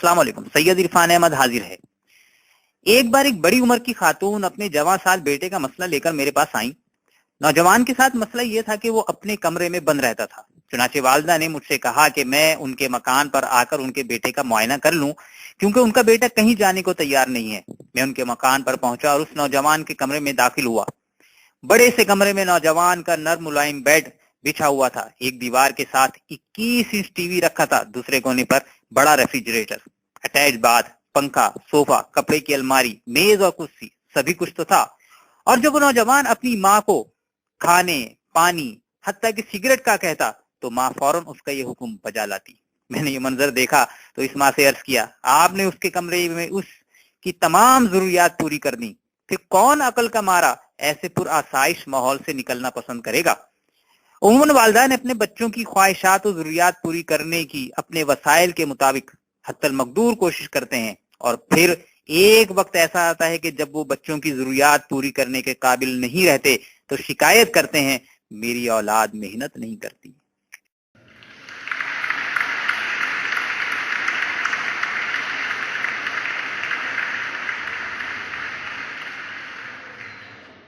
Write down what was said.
السلام علیکم. سید عرفان احمد حاضر ہے. ایک بار ایک بڑی عمر کی خاتون اپنے جوان سال بیٹے کا مسئلہ لے کر میرے پاس آئیں. نوجوان کے ساتھ مسئلہ یہ تھا کہ وہ اپنے کمرے میں بند رہتا تھا. چنانچہ والدہ نے مجھ سے کہا کہ میں ان کے مکان پر آ کر ان کے بیٹے کا معائنہ کر لوں کیونکہ ان کا بیٹا کہیں جانے کو تیار نہیں ہے. میں ان کے مکان پر پہنچا اور اس نوجوان کے کمرے میں داخل ہوا. بڑے سے کمرے میں نوجوان کا نرم ملائم بیڈ بچھا ہوا تھا. ایک دیوار کے ساتھ 21 انچ ٹی وی رکھا تھا. دوسرے کونے پر بڑا ریفریجریٹر، اٹیچ باتھ، پنکھا، صوفہ، کپڑے کی الماری، میز اور کرسی، سبھی کچھ تو تھا. اور جب وہ نوجوان اپنی ماں کو کھانے، پانی، حتیٰ کہ سگریٹ کا کہتا تو ماں فوراً اس کا یہ حکم بجا لاتی. میں نے یہ منظر دیکھا تو اس ماں سے عرض کیا، آپ نے اس کے کمرے میں اس کی تمام ضروریات پوری کر دی، پھر کون عقل کا مارا ایسے پر آسائش ماحول سے نکلنا پسند کرے گا؟ عموماً والدین اپنے بچوں کی خواہشات و ضروریات پوری کرنے کی اپنے وسائل کے مطابق حتی المقدور کوشش کرتے ہیں، اور پھر ایک وقت ایسا آتا ہے کہ جب وہ بچوں کی ضروریات پوری کرنے کے قابل نہیں رہتے تو شکایت کرتے ہیں میری اولاد محنت نہیں کرتی.